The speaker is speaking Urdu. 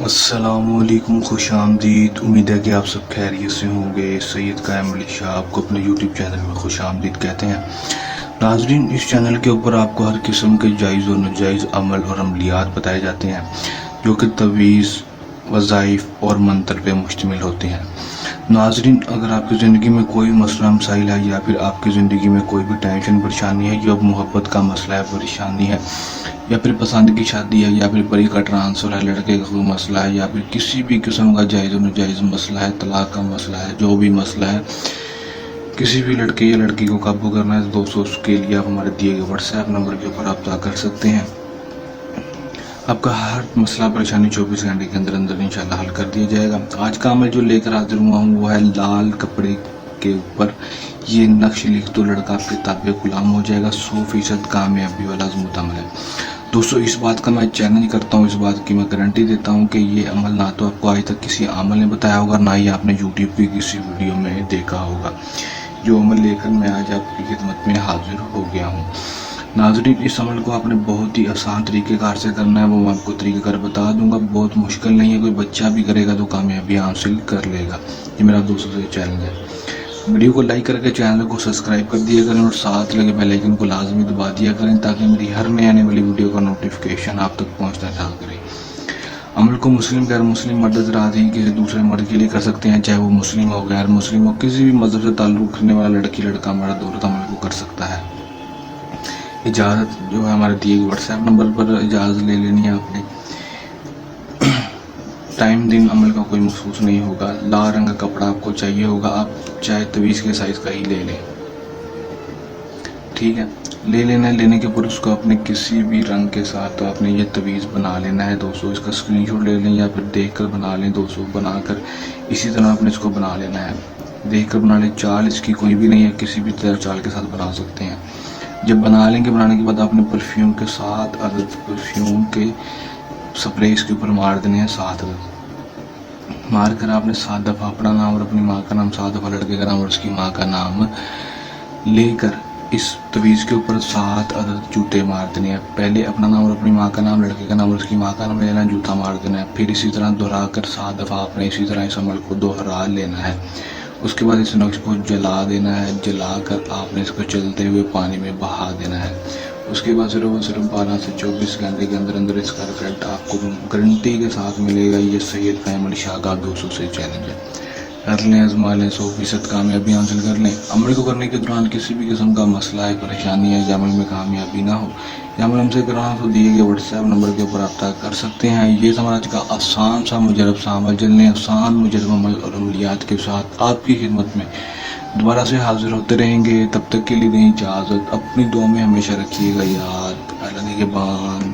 السلام علیکم، خوش آمدید۔ امید ہے کہ آپ سب خیریت سے ہوں گے۔ سید قائم علی شاہ آپ کو اپنے یوٹیوب چینل میں خوش آمدید کہتے ہیں۔ ناظرین، اس چینل کے اوپر آپ کو ہر قسم کے جائز و ناجائز عمل اور عملیات بتائے جاتے ہیں جو کہ تعویذ، وظائف اور منتر پہ مشتمل ہوتے ہیں۔ ناظرین، اگر آپ کی زندگی میں کوئی مسئلہ مسائل ہے یا پھر آپ کی زندگی میں کوئی بھی ٹینشن پریشانی ہے، جو محبت کا مسئلہ ہے، پریشانی ہے، یا پھر پسند کی شادی ہے، یا پھر پری کا ٹرانسفر ہے، لڑکے کا کوئی مسئلہ ہے، یا پھر کسی بھی قسم کا جائز و ناجائز مسئلہ ہے، طلاق کا مسئلہ ہے، جو بھی مسئلہ ہے، کسی بھی لڑکے یا لڑکی کو قابو کرنا ہے تو دوستوں اس کے لیے آپ ہمارے دیے گئے واٹس ایپ نمبر کے اوپر رابطہ کر سکتے ہیں۔ آپ کا ہر مسئلہ پریشانی 24 گھنٹے کے اندر انشاءاللہ حل کر دیا جائے گا۔ آج کا عمل جو لے کر حاضر ہوا ہوں وہ ہے لال کپڑے کے اوپر یہ نقش لکھ تو لڑکا آپ کے تابع غلام ہو جائے گا۔ 100% کامیابی والا مضبوط عمل ہے دوستوں۔ اس بات کا میں چیلنج کرتا ہوں، اس بات کی میں گارنٹی دیتا ہوں کہ یہ عمل نہ تو آپ کو آج تک کسی عامل نے بتایا ہوگا، نہ ہی آپ نے یوٹیوب کی کسی ویڈیو میں دیکھا ہوگا۔ جو عمل لے کر میں آج آپ کی خدمت میں حاضر ہو گیا ہوں۔ ناظرین، اس عمل کو آپ نے بہت ہی آسان طریقہ کار سے کرنا ہے، وہ میں آپ کو طریقہ کار بتا دوں گا۔ بہت مشکل نہیں ہے، کوئی بچہ بھی کرے گا تو کامیابی حاصل کر لے گا۔ یہ میرا دوستوں سے چیلنج ہے۔ ویڈیو کو لائک کر کے چینل کو سبسکرائب کر دیا کریں اور ساتھ لگے بیل آئیکن کو لازمی دبا دیا کریں تاکہ میری ہر نئی آنے والی ویڈیو کا نوٹیفیکیشن آپ تک پہنچنا نہ کرے۔ عمل کو مسلم غیر مسلم مرد حضرات ہی کسی دوسرے مرد کے لیے کر سکتے ہیں، چاہے وہ مسلم ہو غیر مسلم ہو، کسی بھی مذہب سے تعلق رکھنے والا لڑکی لڑکا مرد عورت عمل کو کر سکتا ہے۔ اجازت جو ہے ہمارے دیے گئے واٹس ایپ نمبر پر اجازت لے لینی ہے آپ نے۔ ٹائم دن عمل کا کوئی مخصوص نہیں ہوگا۔ لال رنگ کا کپڑا آپ کو چاہیے ہوگا، آپ چاہے تعویذ کے سائز کا ہی لے لیں، ٹھیک ہے، لے لینا ہے۔ لینے کے اوپر اس کو اپنے کسی بھی رنگ کے ساتھ تو آپ نے یہ تعویذ بنا لینا ہے دوستوں۔ اس کا اسکرین شاٹ لے لیں یا پھر دیکھ کر بنا لیں دوستوں۔ بنا کر اسی طرح آپ نے اس کو بنا لینا ہے، دیکھ کر بنا لیں۔ چال اس کی کوئی بھی نہیں ہے، کسی بھی طرح چال کے ساتھ بنا سکتے ہیں۔ جب بنا لیں گے، بنانے کے بعد آپ نے پرفیوم کے 7 عدد پرفیوم کے سپرے اس کے اوپر مار دینے ہیں، 7 عدد مار کر آپ نے 7 دفعہ اپنا نام اور اپنی ماں کا نام، 7 دفعہ لڑکے کا نام اور اس کی ماں کا نام لے کر اس تعویذ کے اوپر 7 عدد جوتے مار دینے ہیں۔ پہلے اپنا نام اور اپنی ماں کا نام، لڑکے کا نام اور اس کی ماں کا نام لینا، جوتا مار دینا ہے۔ پھر اسی طرح دہرا کر 7 دفعہ آپ نے اسی طرح اس عمل کو دوہرا لینا ہے۔ اس کے بعد اس نقش کو جلا دینا ہے، جلا کر آپ نے اس کو چلتے ہوئے پانی میں بہا دینا ہے۔ اس کے بعد صرف 12 سے 24 گھنٹے کے اندر اس کا رزلٹ آپ کو گارنٹی کے ساتھ ملے گا۔ یہ سید قائم علی شاہ کا دوستوں سے چیلنج ہے، کر لیں، آزما لیں، 100% کامیابی حاصل کر لیں۔ عمل کو کرنے کے دوران کسی بھی قسم کا مسئلہ ہے، پریشانی ہے، یا عمل میں کامیابی نہ ہو، یا عمل ہم سے کرانا تو دیے گئے واٹس ایپ نمبر کے اوپر رابطہ کر سکتے ہیں۔ یہ ہمارا آج کا آسان سا مجرب سا عمل، جلنے آسان مجرب عمل اور عملیات کے ساتھ آپ کی خدمت میں دوبارہ سے حاضر ہوتے رہیں گے۔ تب تک کے لیے دیں اجازت، اپنی دعا میں ہمیشہ رکھیے گا یاد۔ اللہ نگہبان۔